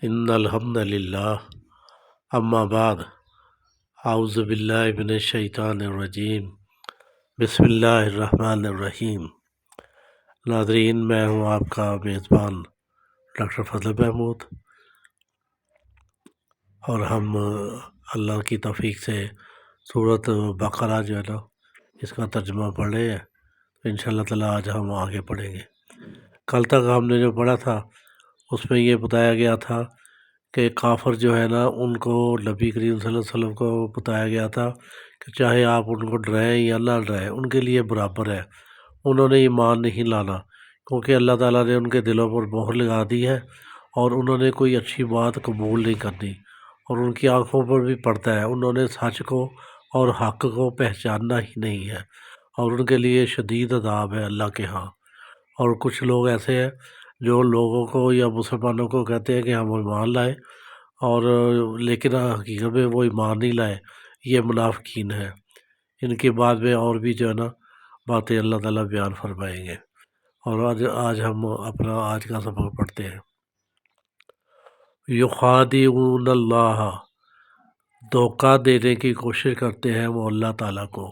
ان الحمد للہ اما بعد اعوذ باللہ من الشیطان الرجیم بسم اللہ الرحمن الرحیم۔ ناظرین، میں ہوں آپ کا میزبان ڈاکٹر فضل محمود، اور ہم اللہ کی توفیق سے سورۃ بقرہ جو ہے نا اس کا ترجمہ پڑھ رہے ہیں۔ تو انشاءاللہ تعالیٰ آج ہم آگے پڑھیں گے۔ کل تک ہم نے جو پڑھا تھا اس میں یہ بتایا گیا تھا کہ کافر جو ہے نا ان کو نبی کریم صلی اللہ علیہ وسلم کو بتایا گیا تھا کہ چاہے آپ ان کو ڈرائیں یا نہ ڈرائیں ان کے لیے برابر ہے، انہوں نے ایمان نہیں لانا، کیونکہ اللہ تعالیٰ نے ان کے دلوں پر مہر لگا دی ہے اور انہوں نے کوئی اچھی بات قبول نہیں کرنی، اور ان کی آنکھوں پر بھی پڑتا ہے، انہوں نے سچ کو اور حق کو پہچاننا ہی نہیں ہے، اور ان کے لیے شدید عذاب ہے اللہ کے ہاں۔ اور کچھ لوگ ایسے ہیں جو لوگوں کو یا مسلمانوں کو کہتے ہیں کہ ہم ایمان لائے، اور لیکن حقیقت میں وہ ایمان نہیں لائے، یہ منافقین ہیں۔ ان کے بعد میں اور بھی جو ہے نا باتیں اللہ تعالیٰ بیان فرمائیں گے، اور آج ہم اپنا آج کا سبق پڑھتے ہیں۔ یخادعون اللہ، دھوکہ دینے کی کوشش کرتے ہیں وہ اللہ تعالیٰ کو۔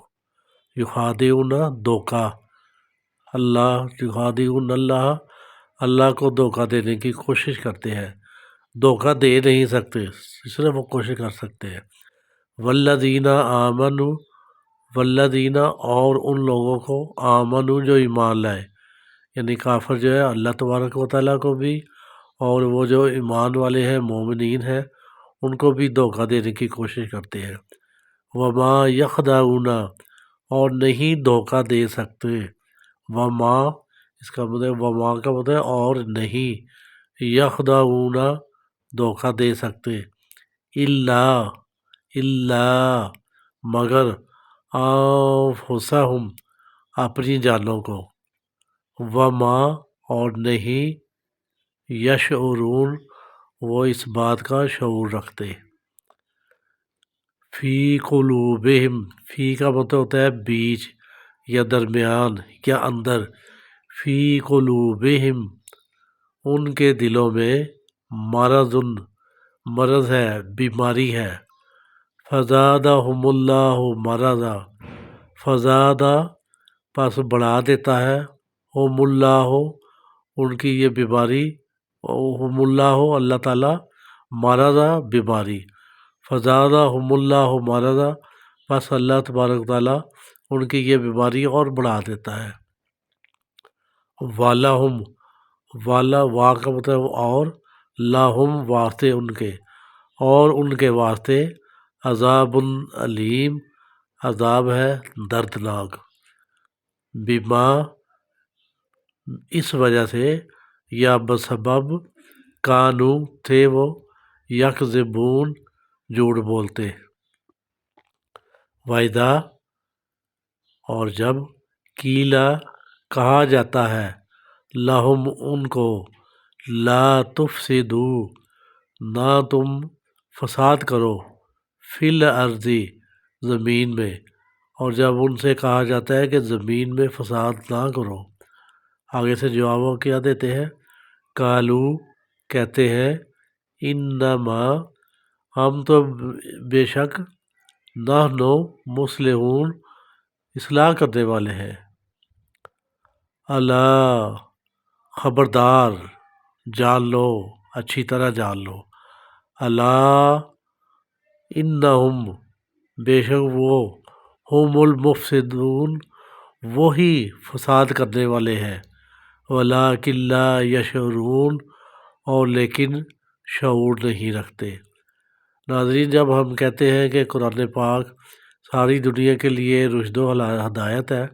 یخادعون دھوکہ، اللہ یخادعون اللہ، اللہ کو دھوکہ دینے کی کوشش کرتے ہیں، دھوکہ دے نہیں سکتے، صرف وہ کوشش کر سکتے ہیں۔ والذین آمنوا، والذین اور ان لوگوں کو آمنوا جو ایمان لائے، یعنی کافر جو ہے اللہ تبارک و تعالیٰ کو بھی، اور وہ جو ایمان والے ہیں مومنین ہیں ان کو بھی دھوکہ دینے کی کوشش کرتے ہیں۔ وما یخدعون، اور نہیں دھوکہ دے سکتے، وما اس کا مطلب، وما کا مطلب اور نہیں، یخدعون دھوکہ دے سکتے، الا مگر انفسہم اپنی جانوں کو، وما اور نہیں یشعرون وہ اس بات کا شعور رکھتے۔ فی قلوبہم، فی کا مطلب ہوتا ہے بیچ یا درمیان یا اندر، فی قلوبہم ان کے دلوں میں مرض ہے، بیماری ہے۔ فزادہم اللہ مرضا، فزادہ پس بڑھا دیتا ہے، ہم اللہ ان کی یہ بیماری، ہم اللہ اللہ تعالیٰ، مرضا بیماری، فزادہم اللہ مرضا پس اللہ تبارک تعالیٰ ان کی یہ بیماری اور بڑھا دیتا ہے۔ وَلَهُمْ، والا وا کا مطلب اور، لاہم واسطے ان کے، اور ان کے واسطے عذاب علیم عذاب ہے دردناک، بما اس وجہ سے، یا بسبب کانو تھے وہ، یکذبون جھوٹ بولتے۔ وَإِذَا اور جب، قیلا کہا جاتا ہے، لہم ان کو، لا تفسدو نہ تم فساد کرو، فی الارض زمین میں، اور جب ان سے کہا جاتا ہے کہ زمین میں فساد نہ کرو، آگے سے جواب کیا دیتے ہیں، قالو کہتے ہیں، انما ہم تو بے شک، نحن مصلحون اصلاح کرنے والے ہیں، الا خبردار، جان لو، اچھی طرح جان لو، الا انہم بے شک وہ، ہم المفسدون وہی فساد کرنے والے ہیں، ولکن لا یشعرون اور لیکن شعور نہیں رکھتے۔ ناظرین، جب ہم کہتے ہیں کہ قرآن پاک ساری دنیا کے لیے رشد و ہدایت ہے،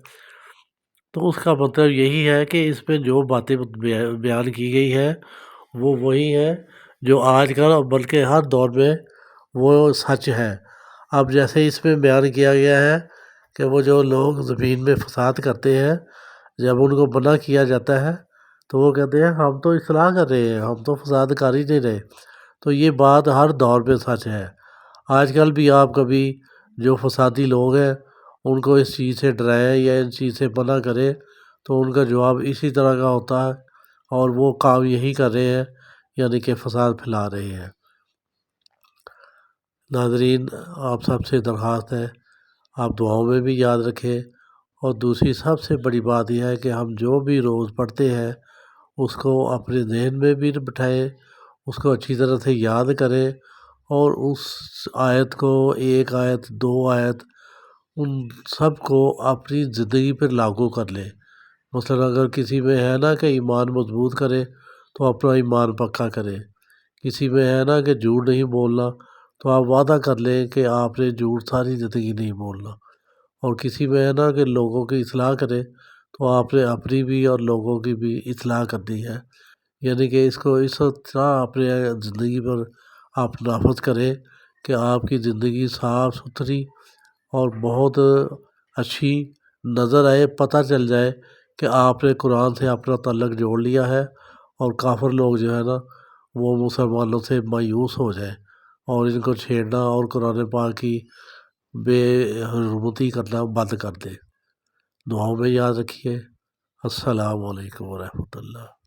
تو اس کا مطلب یہی ہے کہ اس میں جو باتیں بیان کی گئی ہے وہ وہی ہے جو آج کل بلکہ ہر دور میں وہ سچ ہے۔ اب جیسے اس میں بیان کیا گیا ہے کہ وہ جو لوگ زمین میں فساد کرتے ہیں، جب ان کو منع کیا جاتا ہے تو وہ کہتے ہیں ہم تو اصلاح کر رہے ہیں، ہم تو فساد کر ہی نہیں رہے۔ تو یہ بات ہر دور میں سچ ہے۔ آج کل بھی آپ کبھی جو فسادی لوگ ہیں ان کو اس چیز سے ڈرائیں یا ان چیز سے منع کریں تو ان کا جواب اسی طرح کا ہوتا ہے، اور وہ کام یہی کر رہے ہیں، یعنی کہ فساد پھیلا رہے ہیں۔ ناظرین، آپ سب سے درخواست ہے آپ دعاؤں میں بھی یاد رکھیں، اور دوسری سب سے بڑی بات یہ ہے کہ ہم جو بھی روز پڑھتے ہیں اس کو اپنے ذہن میں بھی بٹھائیں، اس کو اچھی طرح سے یاد کریں، اور اس آیت کو، ایک آیت، دو آیت، ان سب کو اپنی زندگی پر لاگو کر لیں۔ مثلا اگر کسی میں ہے نا کہ ایمان مضبوط کرے تو اپنا ایمان پکا کرے، کسی میں ہے نا کہ جھوٹ نہیں بولنا تو آپ وعدہ کر لیں کہ آپ نے جھوٹ ساری زندگی نہیں بولنا، اور کسی میں ہے نا کہ لوگوں کی اصلاح کرے تو آپ نے اپنی بھی اور لوگوں کی بھی اصلاح کرنی ہے۔ یعنی کہ اس کو اس طرح اپنے زندگی پر آپ نافذ کریں کہ آپ کی زندگی صاف ستھری اور بہت اچھی نظر آئے، پتہ چل جائے کہ آپ نے قرآن سے اپنا تعلق جوڑ لیا ہے، اور کافر لوگ جو ہے نا وہ مسلمانوں سے مایوس ہو جائے اور ان کو چھیڑنا اور قرآن پاک کی بے حرمتی کرنا بند کر دے۔ دعاؤں میں یاد رکھیے۔ السلام علیکم ورحمۃ اللہ۔